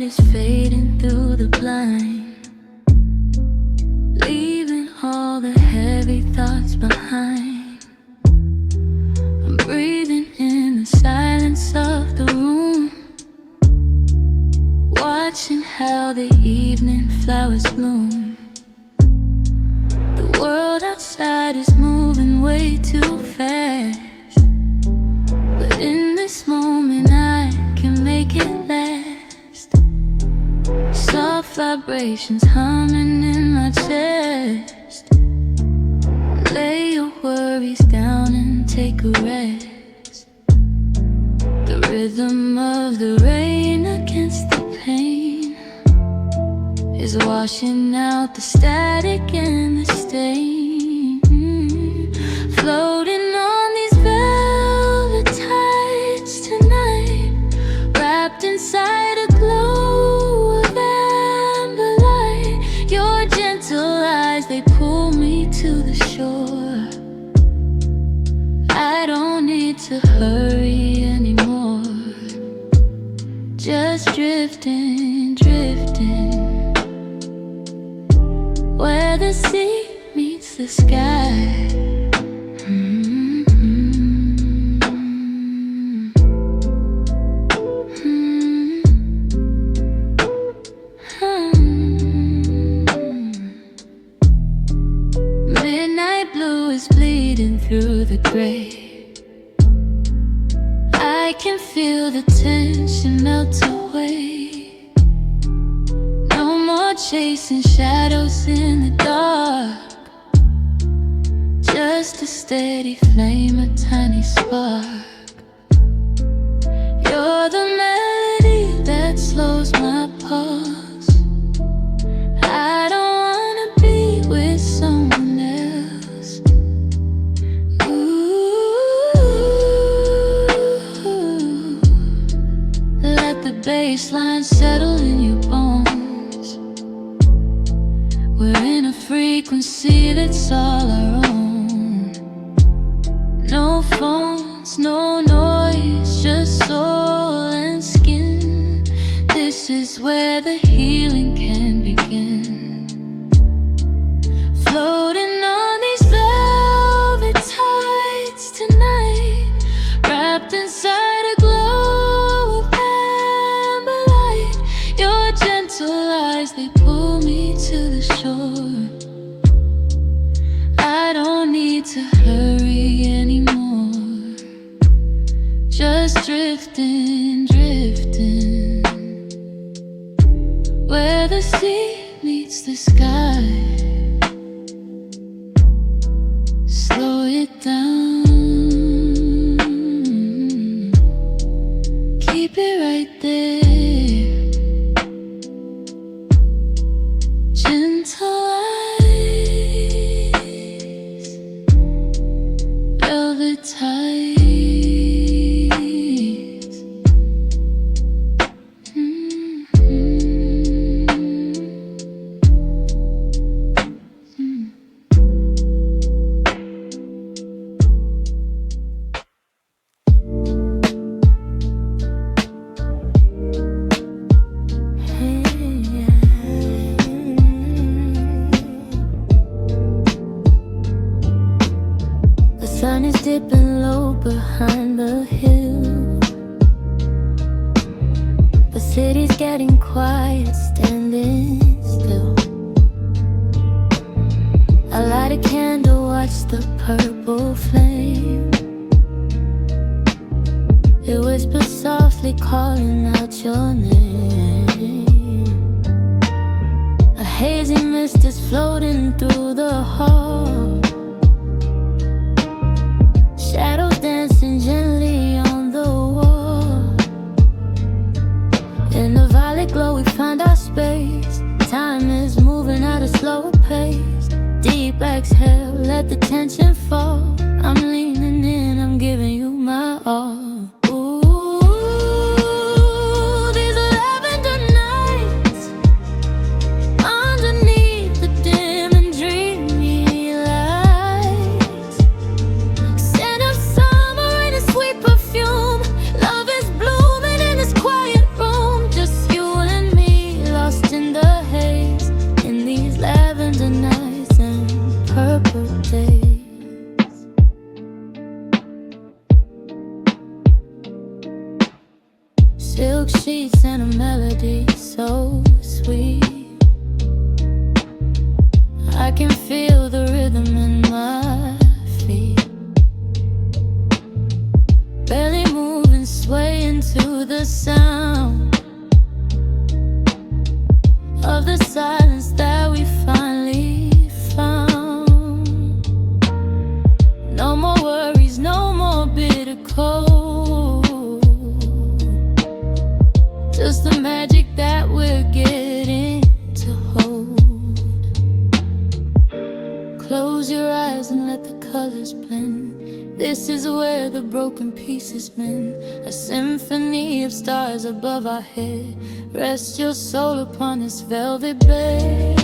is fading through the blind, leaving all the heavy thoughts behind. I'm breathing in the silence of the room, watching how the evening flowers bloom. The world outside is moving way too fast, but in this moment I can make it last. Soft vibrations humming in my chest. Lay your worries down and take a rest. The rhythm of the rain against the pain is washing out the static and the stain. Floating on these velvet tides tonight, wrapped inside a glow of amber light. Your gentle eyes, they pull me to the shore. I don't need to hurry anymore, just drifting, drifting, where the sea meets the sky. Midnight blue is bleeding through the gray. I can feel the tension melt away. No more chasing shadows in the dark, just a steady flame, a tiny spark. You're the melody that slows my pulse. I don't wanna be with someone else. Ooh, let the bassline settle in your bones. We're in a frequency that's all our own. No phones, no noise, just soul and skin. This is where the healing can begin. Floating on these velvet tides tonight, wrapped inside a glow of amber light. Your gentle eyes, they pull me to the shore. I don't need to hurry anymore, just drifting, drifting, where the sea meets the sky. Slow it down, keep it right there. Gentle eyes, velvet tides. The sun is dipping low behind the hill. The city's getting quiet, standing still. I light a candle, watch the purple flame. It whispers softly, calling out your name. A hazy mist is floating through the hall, shadows dancing gently on the wall. In the violet glow we find our space. Time is moving at a slower pace. Deep exhale, let the tension fall. I'm leaning in, I'm giving you my all. Ooh, these lavender nights, underneath the dim and dreamy light. silk sheets and a melody so sweet. I can feel the rhythm in my feet, barely moving, swaying to the sound of the silence that we finally found. No more worries, no more bitter cold, just the magic that we're getting to hold. Close your eyes and let the colors blend. This is where the broken pieces mend. A symphony of stars above our head. Rest your soul upon this velvet bed.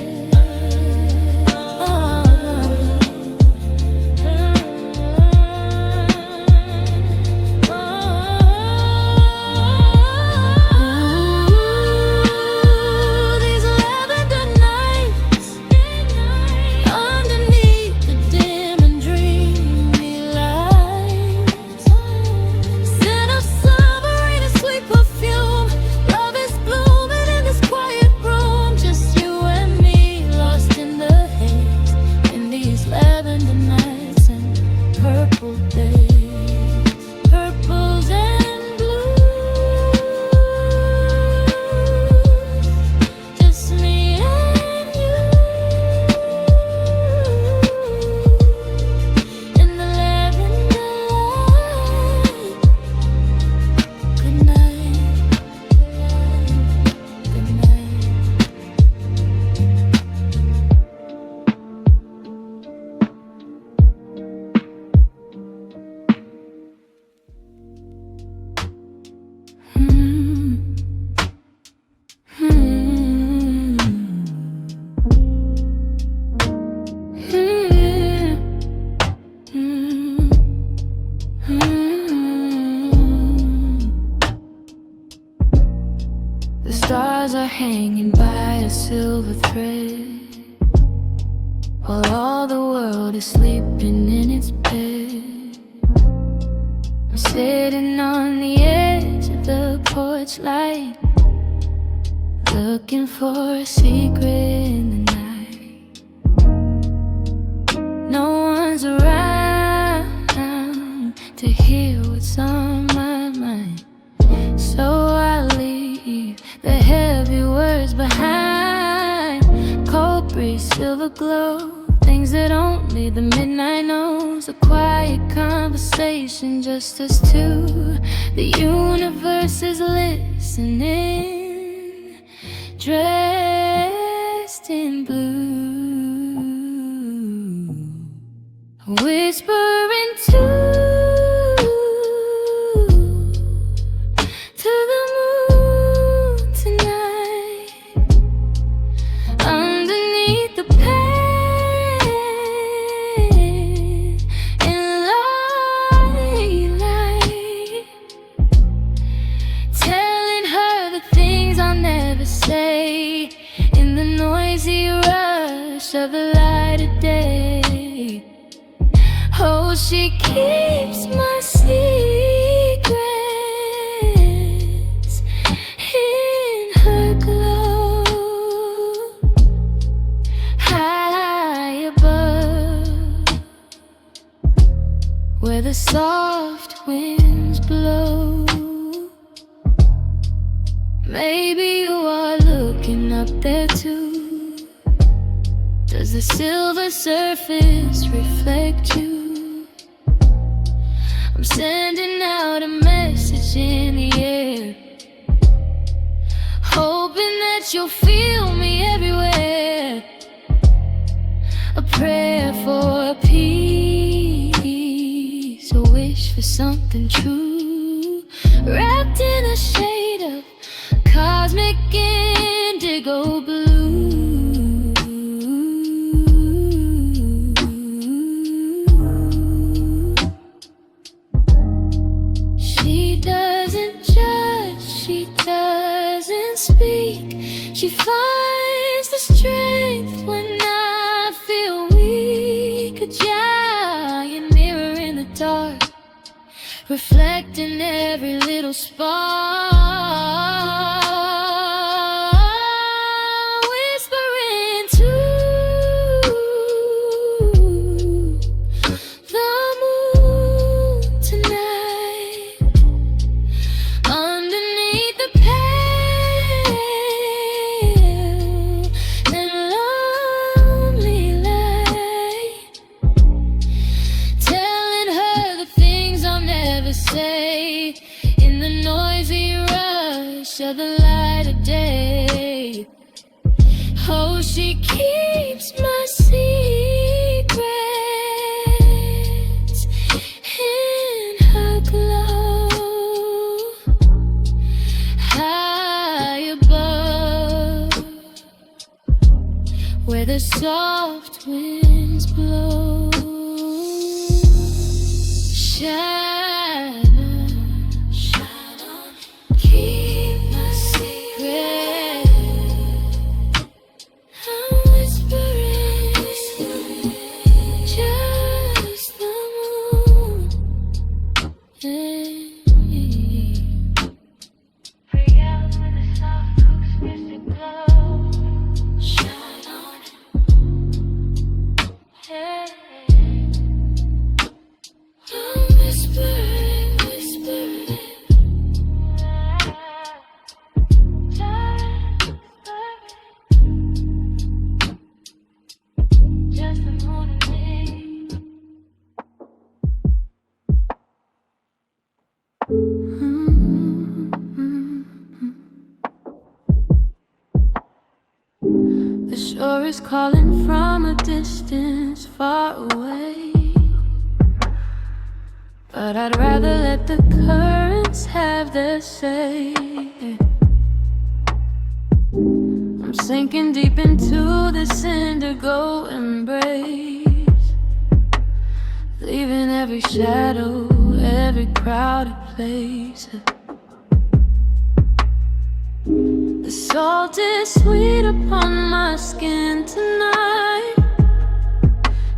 The stars are hanging by a silver thread, while all the world is sleeping in its bed. I'm sitting on the edge of the porch light, looking for a secret in the night. No one's around to hear what's on my mind, so I leave the heavy words behind. Cold breeze, silver glow, things that only the midnight knows. A quiet conversation, just us two. The universe is listening, dressed in blue, whispering to the moon tonight, underneath the pen in light, telling her the things I'll never say in the noisy rush of the light of day. Oh, she keeps my secrets in her glow, high above, where the soft winds blow. Maybe you are looking up there too. Does the silver surface reflect you? I'm sending out a message in the air, hoping that you'll feel me everywhere. A prayer for peace, a wish for something true, wrapped in a shade of cosmic indigo blue. She doesn't judge, she doesn't speak. She finds the strength when I feel weak. A giant mirror in the dark reflecting every little spark, whispering to the moon tonight. Underneath the pale and lonely light, telling her the things I'll never say in the noisy rush of the light of day. Oh, she keeps my secrets in her glow, high above, where the soft winds blow. Shine on, keep my secret. I'm whispering, just the moon. Free out with a soft acoustic glow. Shine on, hey. I'm whispering, whispering. Just the moon and me. The shore is calling from a distance far away, but I'd rather let the currents have their say. I'm sinking deep into this indigo embrace, leaving every shadow, every crowded place. The salt is sweet upon my skin tonight,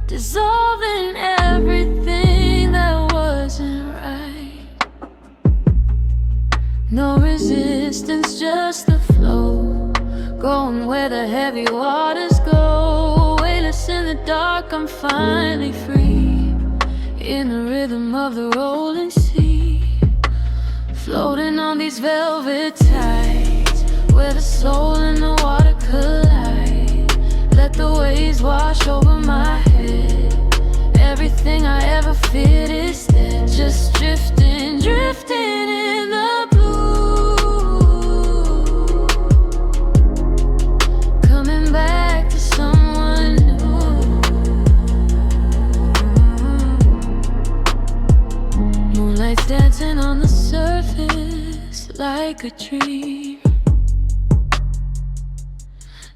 dissolving everything that wasn't right. No resistance, just the flow, going where the heavy waters go. Weightless in the dark, I'm finally free, in the rhythm of the rolling sea, floating on these velvet tides, where the soul and the water collide. Let the waves wash over my head. Everything I ever feared is dead. Just drifting, drifting in the blue, coming back to someone new. Moonlight's dancing on the surface like a dream.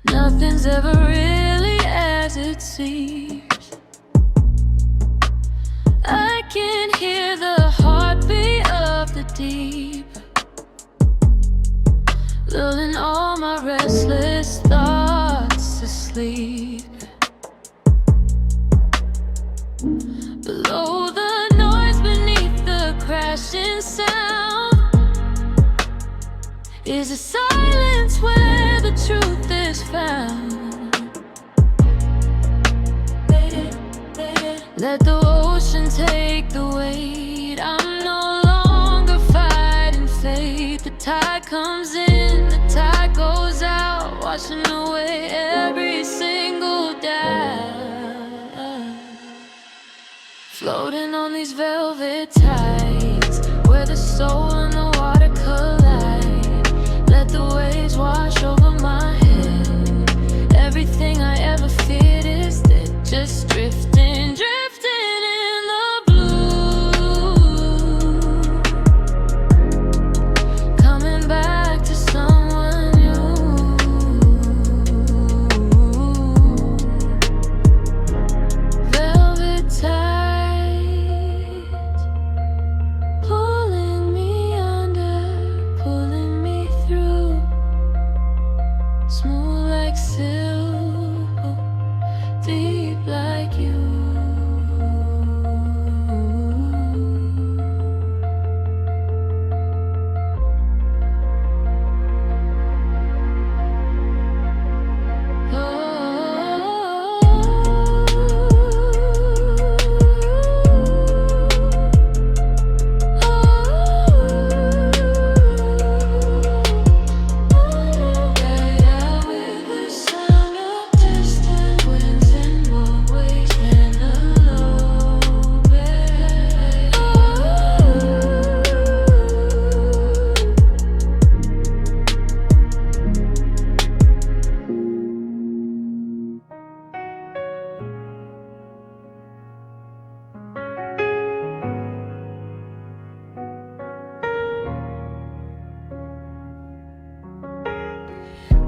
Nothing's ever really as it seems. I can hear the heartbeat of the deep, lulling all my restless thoughts to sleep. Below the noise, beneath the crashing sound, is a silence where the truth is found. Let the ocean take the weight. I'm no longer fighting fate. The tide comes in, the tide goes out, washing away every single doubt. Floating on these velvet tides, where the soul and the water collide. Let the waves wash over my head. Everything I ever feared is dead. Just drifting, drifting in the blue, coming back to someone new. Velvet tides, pulling me under, pulling me through, smooth like silver, deep like you.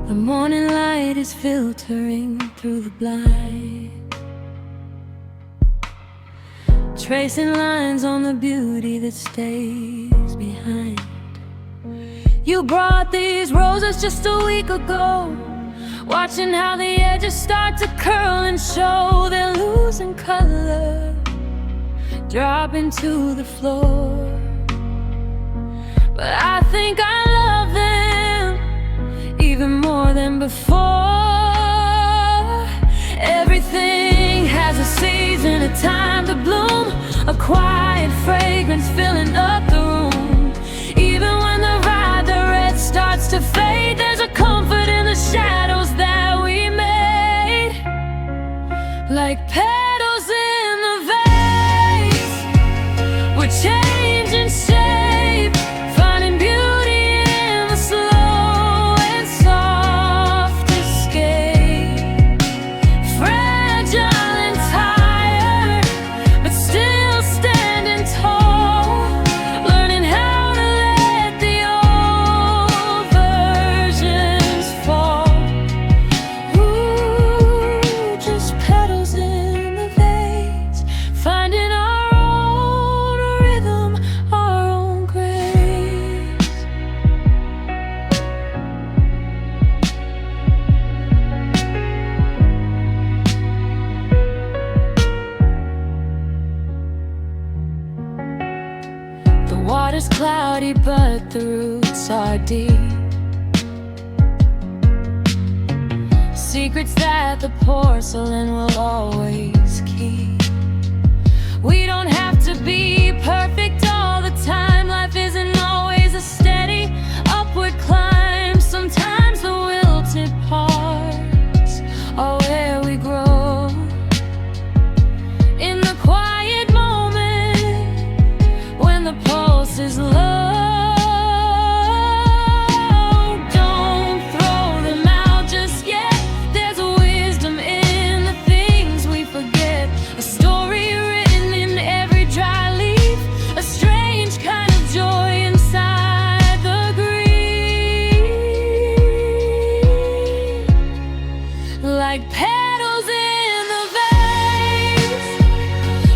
The morning light is filtering through the blind, tracing lines on the beauty that stays behind. You brought these roses just a week ago, watching how the edges start to curl and show. They're losing color, dropping to the floor. But I think I love them even more than before. Everything has a season, a time to bloom, a quiet fragrance filling up the room. Even when the red starts to fade, there's a comfort in the shadows that we made, like petals in the vase. We're changing shape, finding beauty in the slow and soft escape. Fragile and tired, but still standing tall, learning how to let the old versions fall. Ooh, just petals in the vase, finding our own rhythm, our own grace. The water's cloudy, but the roots are deep. Secrets that the porcelain will always keep. We don't have to be perfect all the time. Life isn't always a steady upward climb. Sometimes the wilted parts are where we grow. In the quiet moment, when the pulse is low, don't throw them out just yet. There's a wisdom in the things we forget. A story written in every dry leaf, a strange kind of joy inside the grief. Like petals in the vase,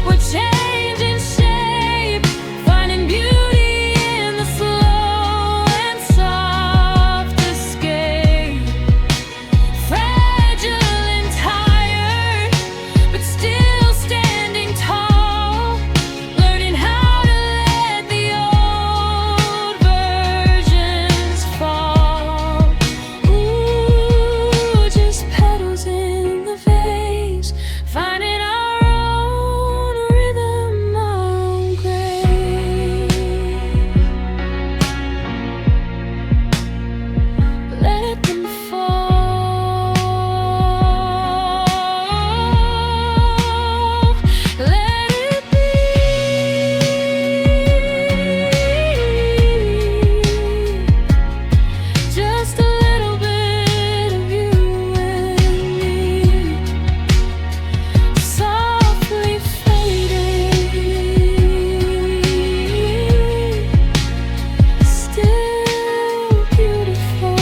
we're changing shape, finding beauty in the slow and soft escape. Fragile and tired, but still standing tall, learning how to let the old versions fall. Ooh, just petals in the vase, finding our own rhythm, our own grace. Let them fall, let it be. Just a little bit of you and me, softly fading, still beautiful.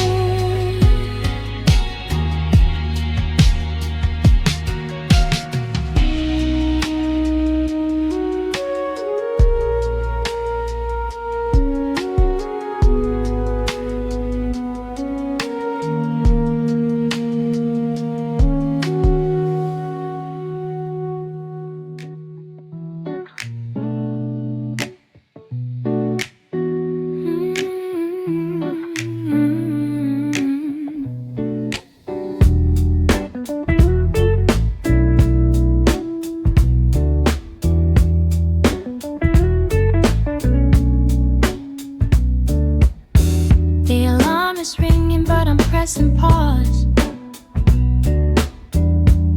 The alarm is ringing, but I'm pressing pause.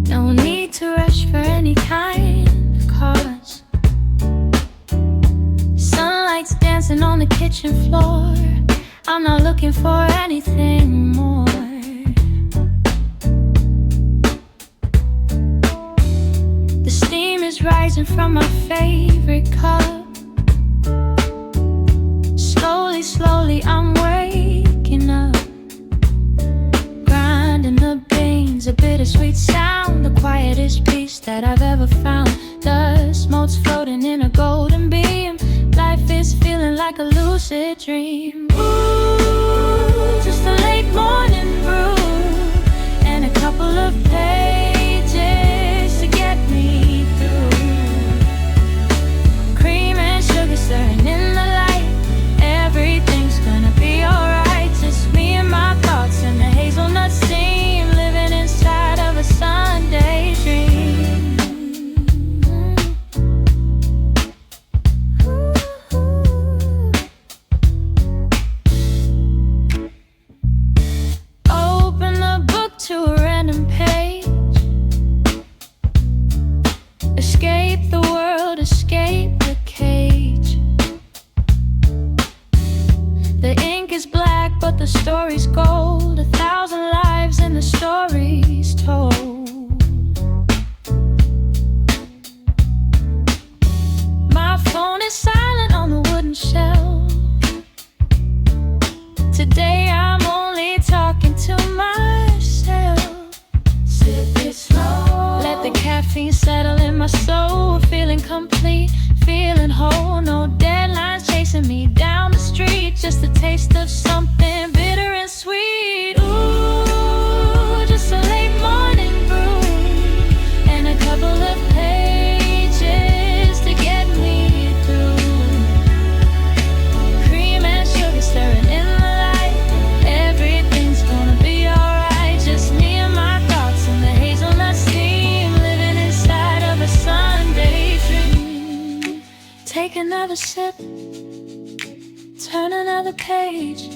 No need to rush for any kind of cause. Sunlight's dancing on the kitchen floor. I'm not looking for anything more. The steam is rising from my favorite cup. Slowly, slowly I'm waking up. like a lucid dream. Ooh, just a late morning brew and a couple of pages to get me through. Cream and sugar stirring in the light. Everything's gonna be alright. Just me and my thoughts and the hazelnut steam, living inside of a Sunday dream. Open the book to a random page. Escape the world, escape the cage. The ink is black, but the story's gold. 1,000 lives and the story's told. My phone is silent on the wooden shelf. Today I'm only talking to myself. Sip it slow. Let the caffeine settle in my soul. Feeling complete, feeling whole. No deadlines chasing me down the street. Just a taste of something bitter and sweet. Ooh, just a late morning brew and a couple of pages to get me through. Cream and sugar stirring in the light. Everything's gonna be alright. Just me and my thoughts and the hazelnut steam, living inside of a Sunday dream. Take another sip, turn another page.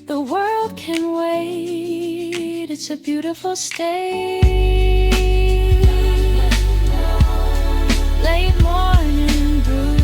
The world can wait. It's a beautiful state. Late morning brew.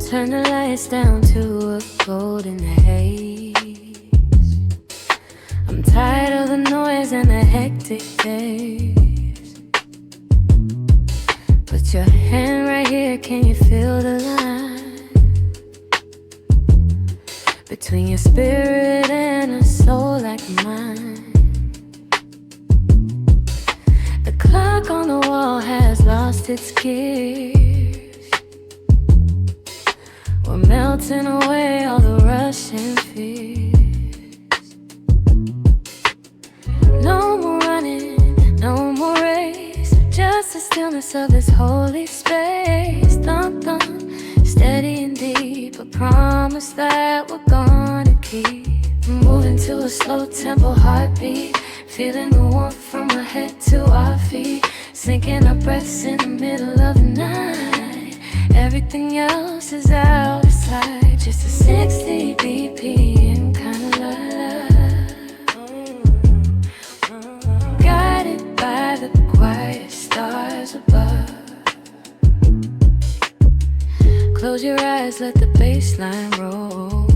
Turn the lights down to a golden haze. I'm tired of the noise and the hectic days. Put your hand right here, can you feel the line between your spirit and a soul like mine? The clock on the wall has lost its gears. We're melting away all the rushing fears. No more running, no more race. Just the stillness of this holy space. Thump, thump, steady and deep. A promise that we're gonna keep. Moving to a slow tempo heartbeat. Feeling the warmth from our head to our feet. Sinking our breaths in the middle of the night. Everything else is out of sight. Just a 60 BPM kind of love. Guided by the quiet stars above. Close your eyes, let the bass line roll,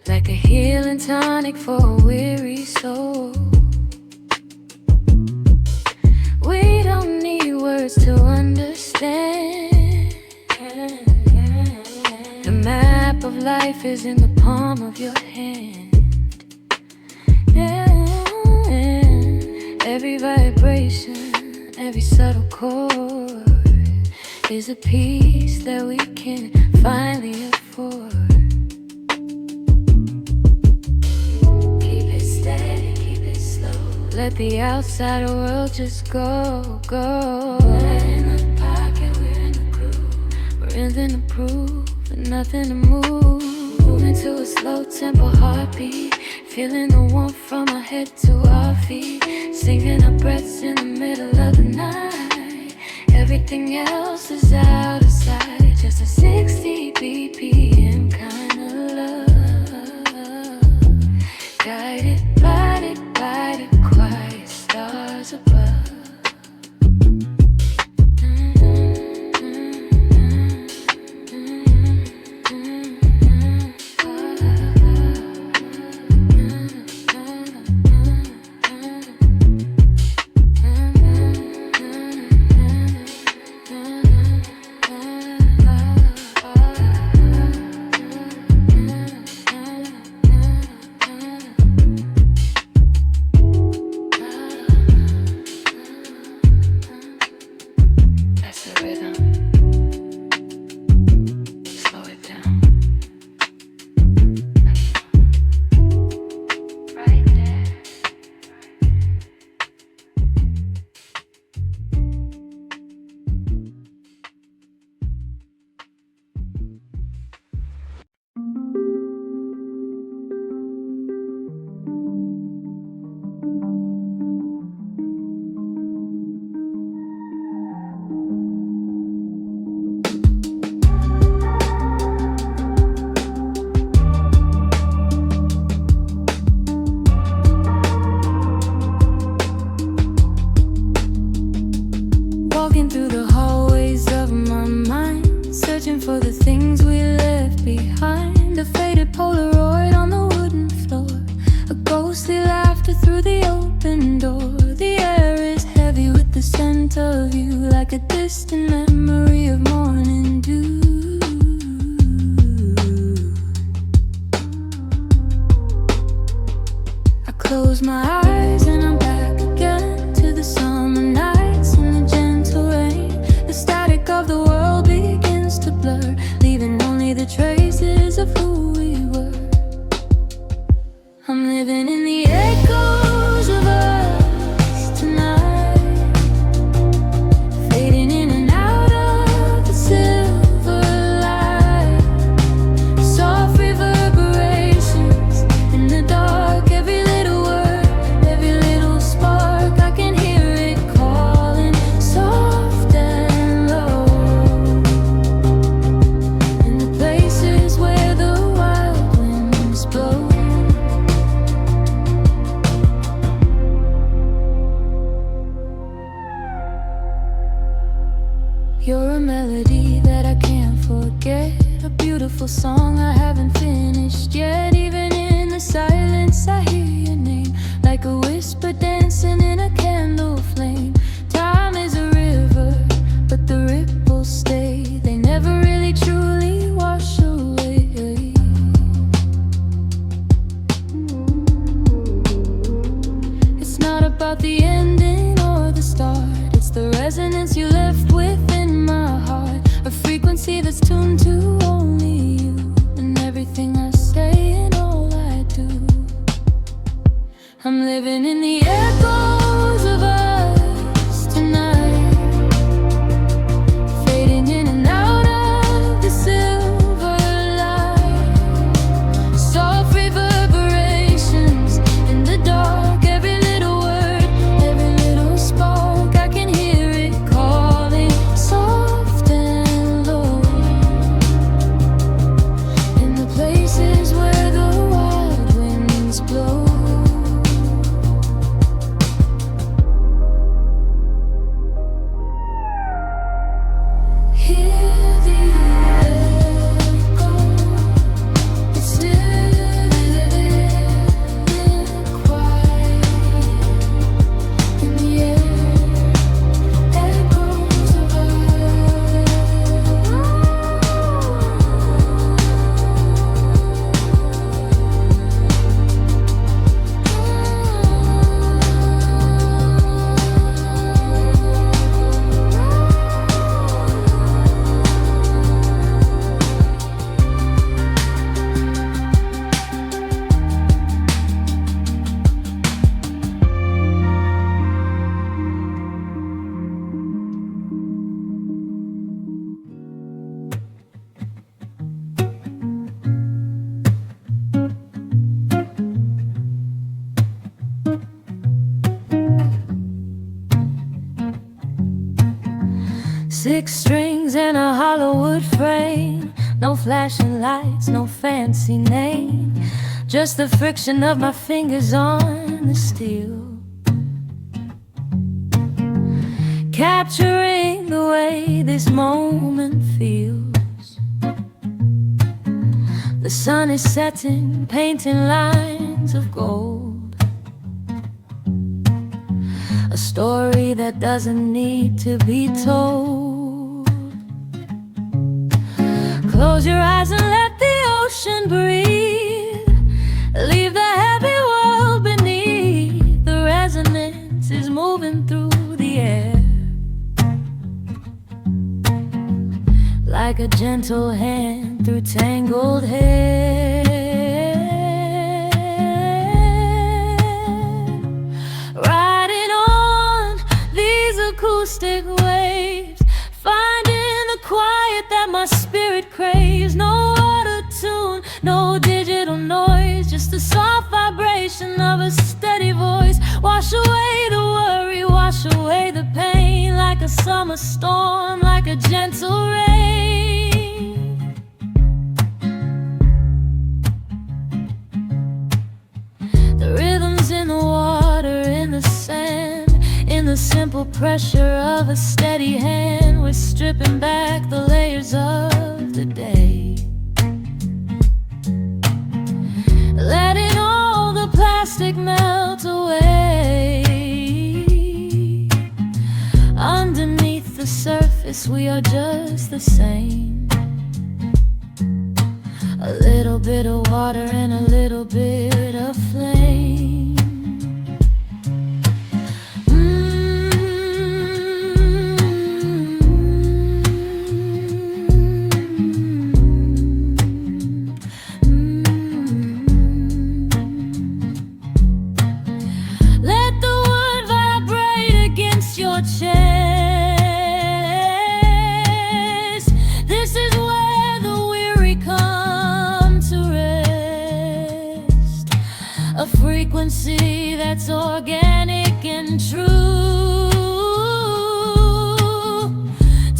like a healing tonic for a weary soul. We don't need words to understand. The map of life is in the palm of your hand. Every vibration, every subtle chord is a piece that we can finally afford. Keep it steady, keep it slow. Let the outside world just go, go. We're in the pocket, we're in the groove. We're in the groove, but nothing to move. Moving to a slow tempo heartbeat, feeling the warmth from our head to our feet, singing our breaths in the middle of the night. Everything else is out of sight, just a 60 BPM kind of love, guided by the quiet stars above. Walking through the hallways of my mind, searching for the things we left behind. A faded Polaroid on the wooden floor, a ghostly laughter through the open door. The air is heavy with the scent of you, like a distant memory of morning dew. I close my eyes and I'm back again to the summer nights and the gentle rain. The static of the world begins to blur, leaving only the traces of who we were. I'm living in the echoes of us tonight, fading in and out of the silver light. Soft reverberations in the dark, every little word, every little spark, I can hear it calling, soft and low. In the places where the wild winds blow. You're a melody that I can't forget, a beautiful song I haven't finished yet. Even in the silence I hear your name, like a whisper dancing in a candle flame. Time is a river, but the ripples stay, they never really truly wash away. It's not about the ending or the start, it's the resonance you left within my heart, a frequency that's tuned to only you, and everything I say and all I do. I'm living in the echoes of us 6 strings and a Hollywood frame. No flashing lights, no fancy name, just the friction of my fingers on the steel, capturing the way this moment feels. The sun is setting, painting lines of gold, a story that doesn't need to be told. Close your eyes and let the ocean breathe. Leave the heavy world beneath. The resonance is moving through the air, like a gentle hand through tangled hair. Riding on these acoustic waves, finding the quiet that my spirit craves. No auto-tune, no digital noise, just the soft vibration of a steady voice. Wash away the worry, wash away the pain, like a summer storm, like a gentle rain. The rhythms in the water, in the sand, in the simple pressure of a steady hand. We're stripping back the layers of the day, letting all the plastic melt away. Underneath the surface we are just the same, a little bit of water and a little bit of flame. Your chest, this is where the weary come to rest. A frequency that's organic and true,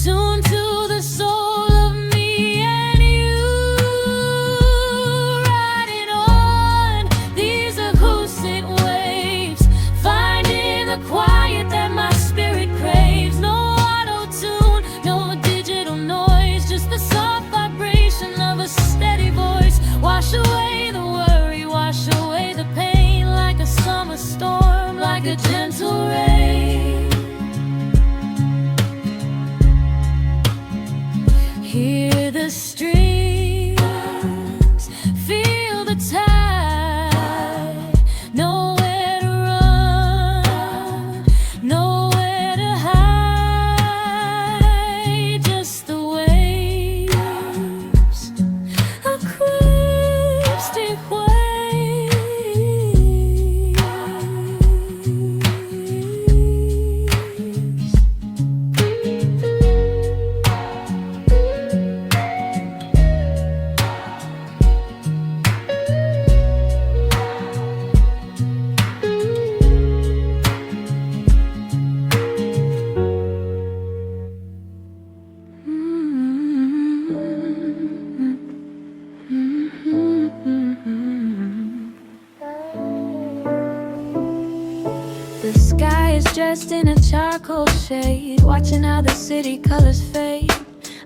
tuned to the soul of me and you. Riding on these acoustic waves, finding the quiet that my spirit craves. No auto-tune, no digital noise, just the soft vibration of a steady voice. Wash away the worry, wash away the pain, like a summer storm, like a gentle rain. Hear the streams, feel the tide. Nowhere to run, nowhere to hide, just the waves, acoustic waves. The sky is dressed in a charcoal shade, watching how the city colors fade.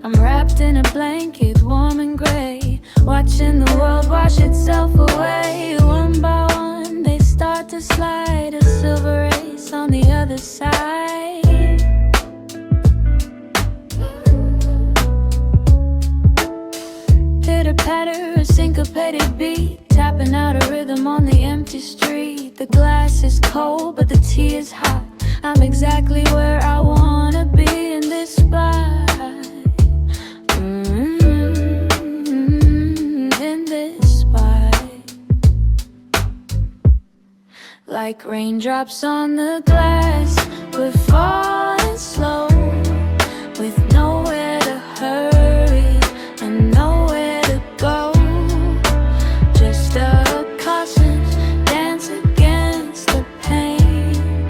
I'm wrapped in a blanket, warm and gray, watching the world wash itself away. One by one they start to slide, a silver race on the other side. Pitter-patter, a syncopated beat, tapping out a rhythm on the empty street. The glass is cold, but the tea is hot. I'm exactly where I wanna be in this spot. In this spot, like raindrops on the glass, we're falling slow, with nowhere to hurry and nowhere to go. Just a constant dance against the pain,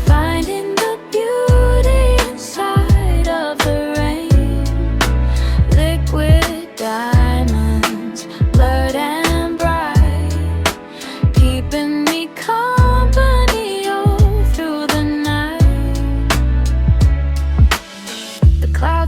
finding the beauty inside of the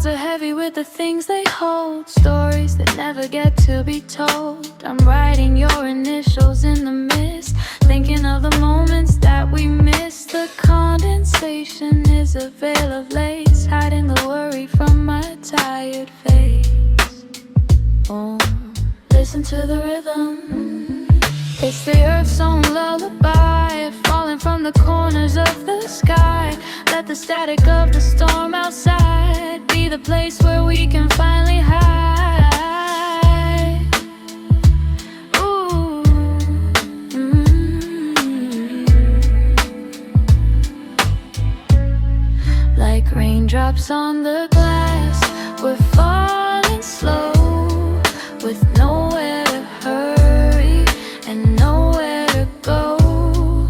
Clouds are heavy with the things they hold, stories that never get to be told. I'm writing your initials in the mist, thinking of the moments that we missed. The condensation is a veil of lace, hiding the worry from my tired face. Oh, listen to the rhythm. It's the earth's own lullaby, falling from the corners of the sky. Let the static of the storm outside be the place where we can finally hide. Ooh, Like raindrops on the glass, we're falling slow, with nowhere to hurry and nowhere to go.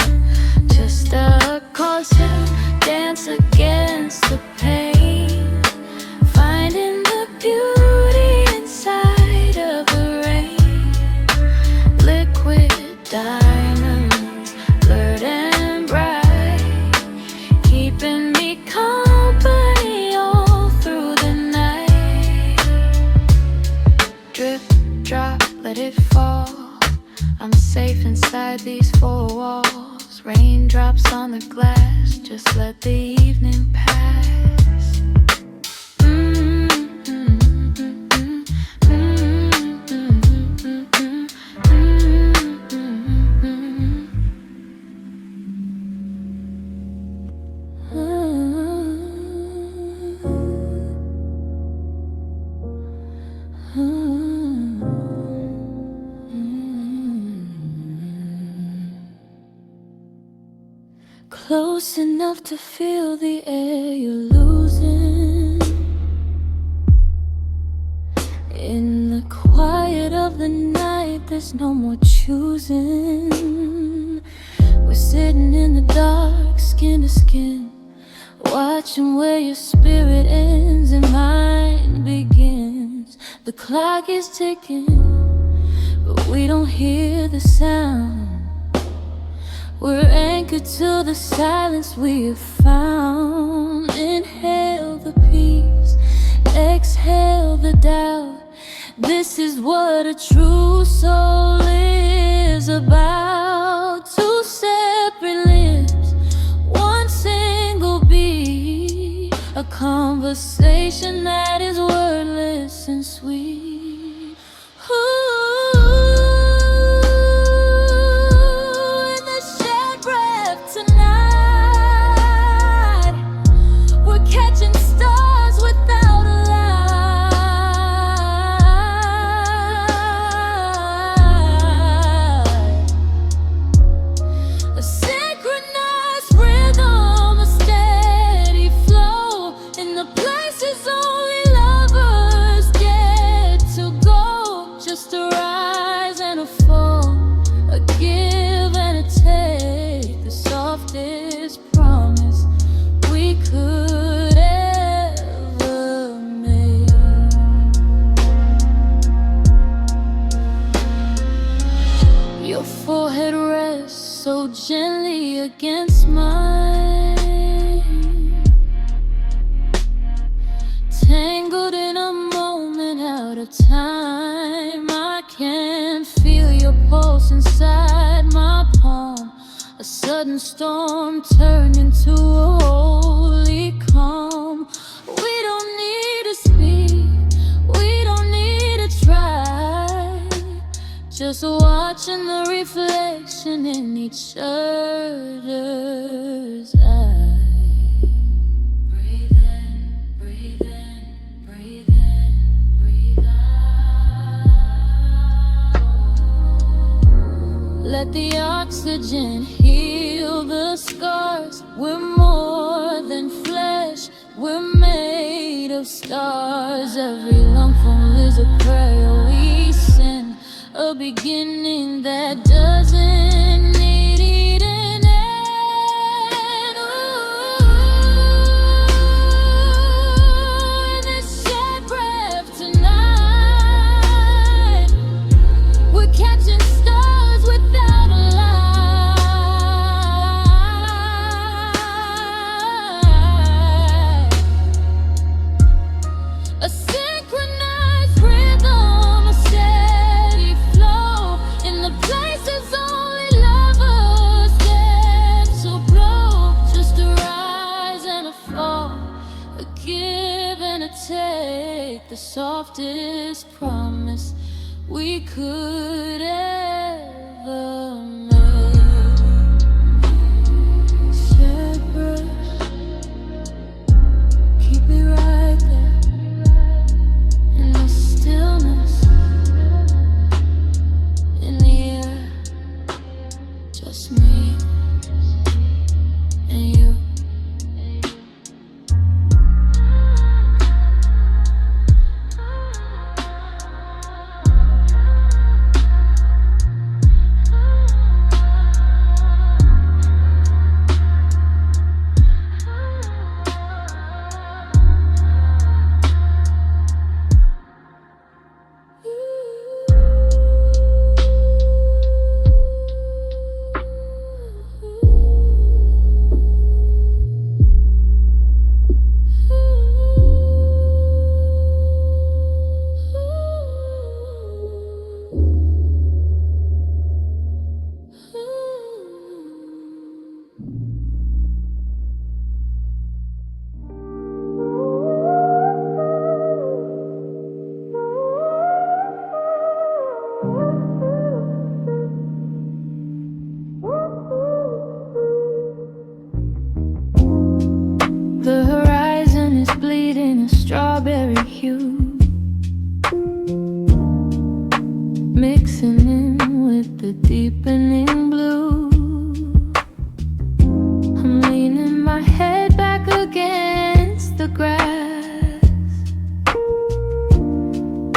Just a constant dance against the pain, finding the beauty inside of the rain. Liquid diamonds, blurred and bright, keeping me company all through the night. Drip, drop, let it fall. I'm safe inside these four walls. Raindrops on the glass, just let the evening pass. Close enough to feel the air you're losing. In the quiet of the night, there's no more choosing. We're sitting in the dark, skin to skin, watching where your spirit ends and mine begins. The clock is ticking, but we don't hear the sound. We're anchored to the silence we have found. Inhale the peace, exhale the doubt. This is what a true soul is about. Two separate lives, one single beat, a conversation that is wordless and sweet. Ooh. Forehead rests so gently against mine, tangled in a moment out of time. I can feel your pulse inside my palm. A sudden storm turned into a holy calm. We don't need to speak, we don't need to try, just watching the reflection in each other's eyes. Breathe in, breathe in, breathe in, breathe out. Let the oxygen heal the scars. We're more than flesh, we're made of stars. Every lungful is a prayer we send, a beginning that doesn't need an end. Ooh, in this shared breath tonight, we're catching stars without a light. a give and a take, the softest promise we could ever make. Said brush, keep me right there in the stillness, in the air, just me and you. The horizon is bleeding a strawberry hue, mixing in with the deepening blue. I'm leaning my head back against the grass,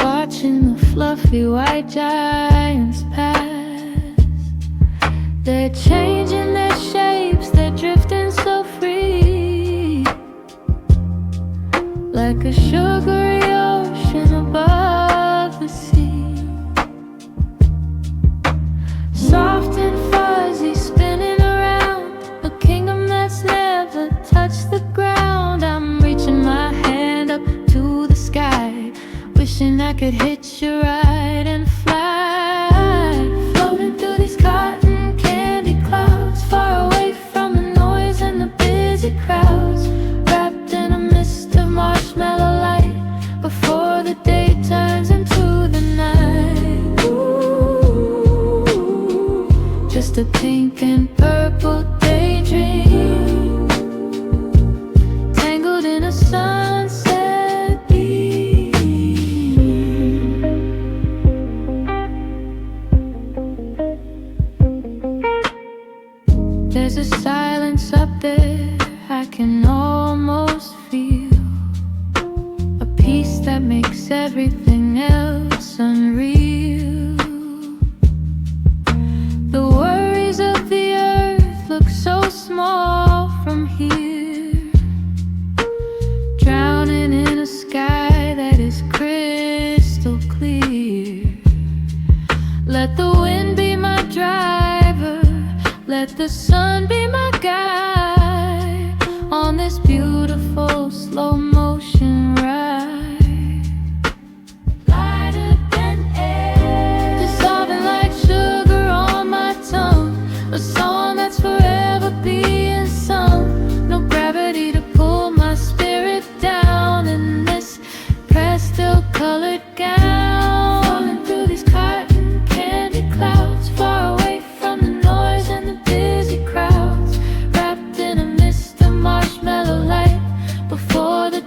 watching the fluffy white giants pass. They're changing their shapes, they're drifting so free, like a sugary ocean above the sea. Soft and fuzzy, spinning around, a kingdom that's never touched the ground. I'm reaching my hand up to the sky, wishing I could hitch a ride and fly, floating through these cotton candy clouds, far away from the noise and the busy crowds, wrapped in a mist of marshmallow light before the day turns into the night. Ooh, just a pink and purple daydream, tangled in a sunset beam. There's a silence up there I can almost feel, a peace that makes everything else unreal. The worries of the earth look so small from here, drowning in a sky that is crystal clear. Let the wind be my driver, let the sun be my guide on this beautiful slow motion ride. Lighter than air, dissolving like sugar on my tongue, a song that's forever being sung. No gravity to pull my spirit down in this pastel-colored gown, falling through these cotton candy clouds, far away from the noise and the busy crowds, wrapped in a mist of marshmallow light before the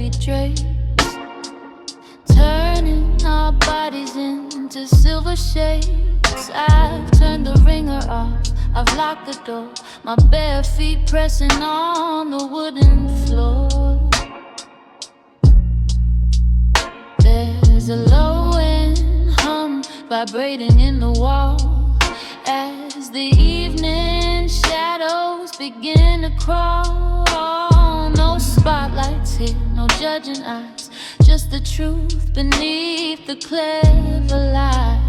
heavy drapes, turning our bodies into silver shades. I've turned the ringer off, I've locked the door, my bare feet pressing on the wooden floor. There's a low-end hum vibrating in the wall as the evening shadows begin to crawl. No spotlights here, no judging eyes, just the truth beneath the clever lies.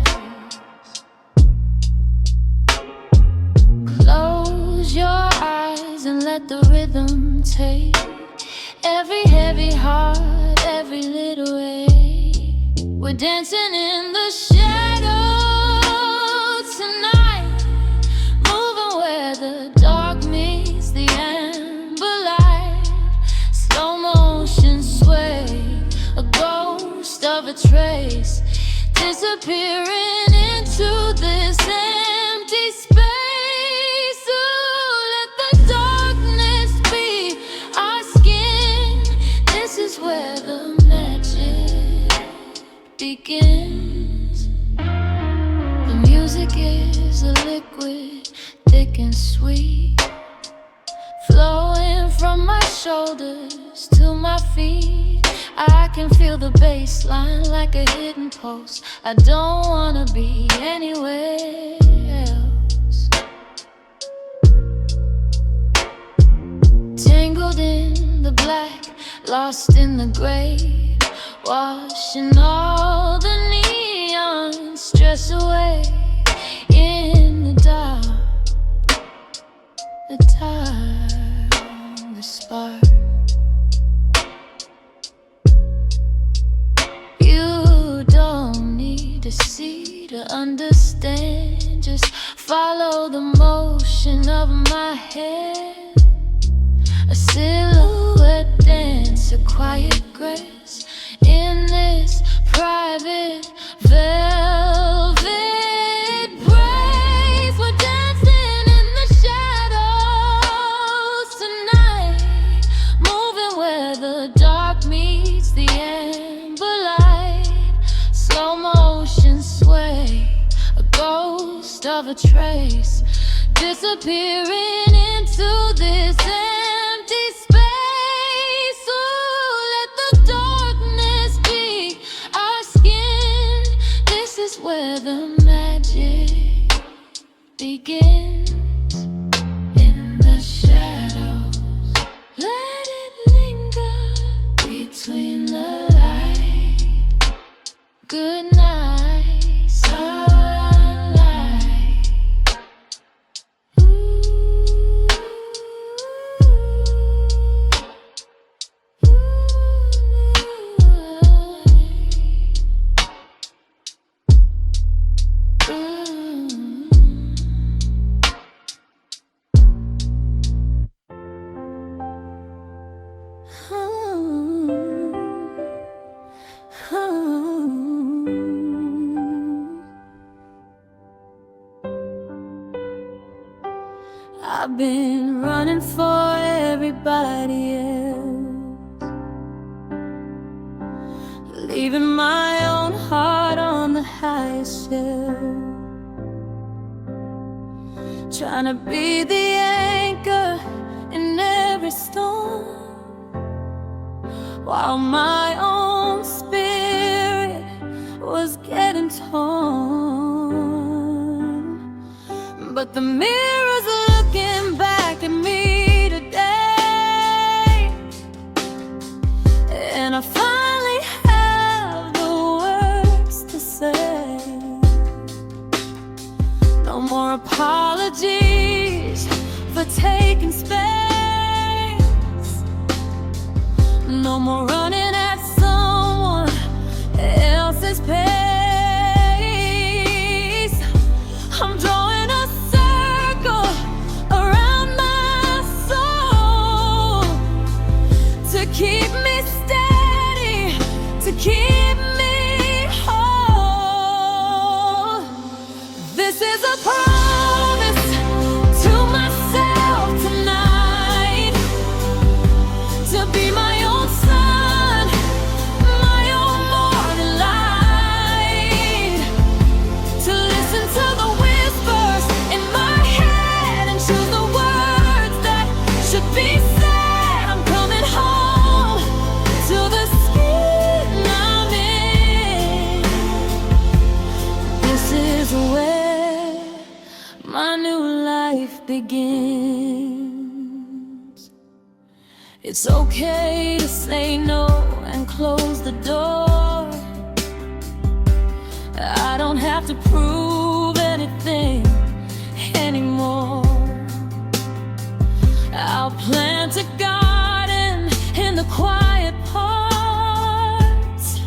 Close your eyes and let the rhythm take every heavy heart, every little ache. We're dancing in the shadows tonight, moving where the dark meets the amber light. Slow motion sway, a ghost of a trace, disappearing into this empty space. Ooh, let the darkness be our skin. This is where the magic begins. The music is a liquid, thick and sweet, flowing from my shoulders to my feet. I can feel the bass line like a hidden pulse. I don't wanna be anywhere else. Tangled in the black, lost in the gray, washing all the neon stress away. In the dark, the spark. You don't need to see to understand, just follow the motion of my head. A silhouette dance, a quiet grace in this private velvet brace. We're dancing in the shadows tonight, moving where the dark meets the amber light. Slow motion sway, a ghost of a trace, disappearing into this empty space. Ooh, let the darkness be our skin. This is where the magic begins. In the shadows, let it linger between the light. Good night, sunlight. I've been running for everybody else, leaving my own heart on the highest shelf, trying to be the anchor in every storm, while my own spirit was getting torn. But the mirror's looking back at me today, and I finally have the words to say. No more apologies for taking space, no more running at someone else's pace. I'm drawing a circle around my soul to keep me steady, to keep me whole. This is a promise to myself tonight, to be my own sun, where my new life begins. It's okay to say no and close the door. I don't have to prove anything anymore. I'll plant a garden in the quiet parts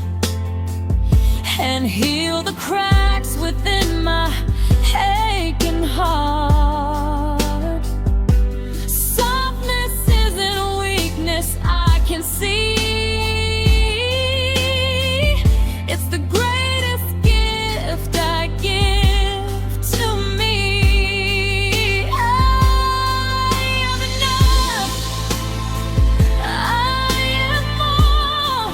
and heal the cracks within my aching heart. Softness isn't weakness, I can see. It's the greatest gift I give to me. I am enough. I am more.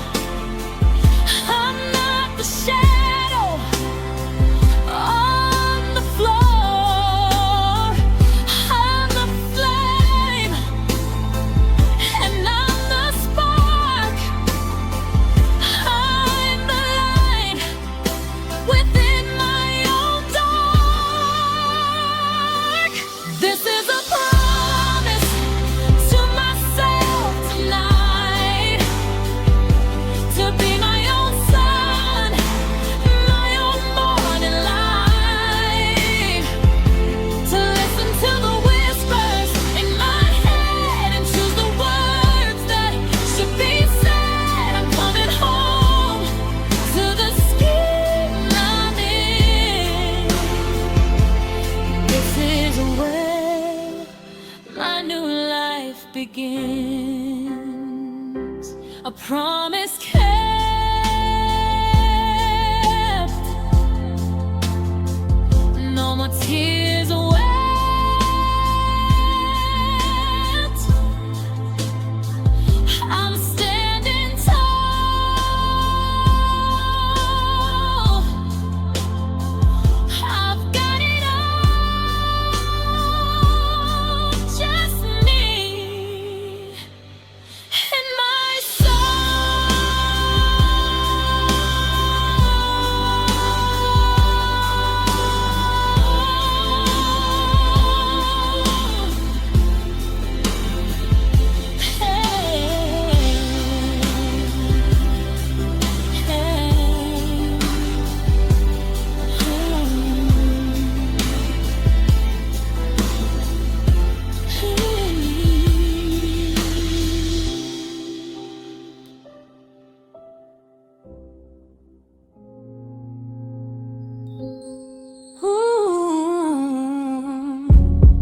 I'm not the shadow on the floor. I'm the flame, and I'm the spark. I'm the light within my own dark. This is a promise to myself tonight, to be my own sun, my own morning light, to listen to the whispers in my head and choose the words that should be said. I'm coming home to the skin I'm in. This is where my new life begins. A promise kept. No more tears wept. I'm standing tall. I've got it all, just me and my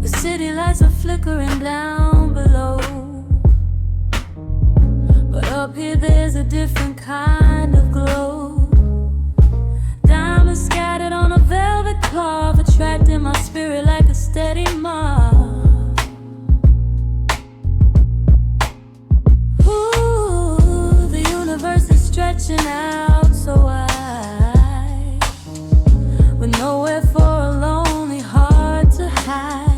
The city lights are flickering down below, but up here there's a different kind of glow. Diamonds scattered on a velvet cloth, attracting my spirit like a steady moth. Ooh, the universe is stretching out so wide, with nowhere for a lonely heart to hide.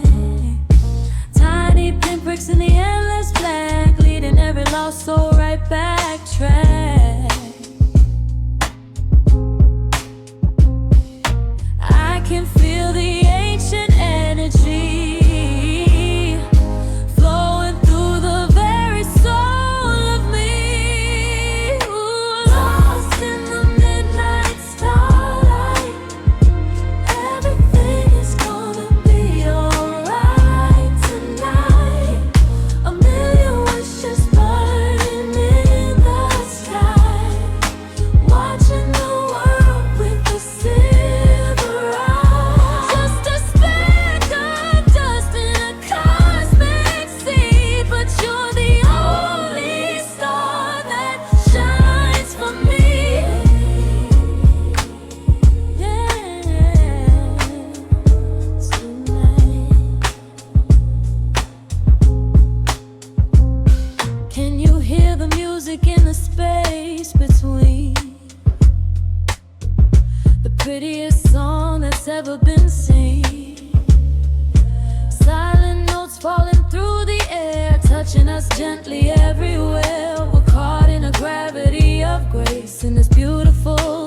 Tiny pinpricks in the endless black, leading every lost soul right back track. I can feel the ancient energy flowing through the very soul of me. Ooh, lost in the midnight starlight, everything is gonna be alright tonight. A million wishes burning in the sky, watching the world with the silver eye. Just a speck of dust in a cosmic sea, but you're the only star that shines for me. Yeah, tonight. Can you hear the music in the space between? The prettiest song that's ever been seen. Silent notes falling through the air, touching us gently everywhere. We're caught in a gravity of grace in this beautiful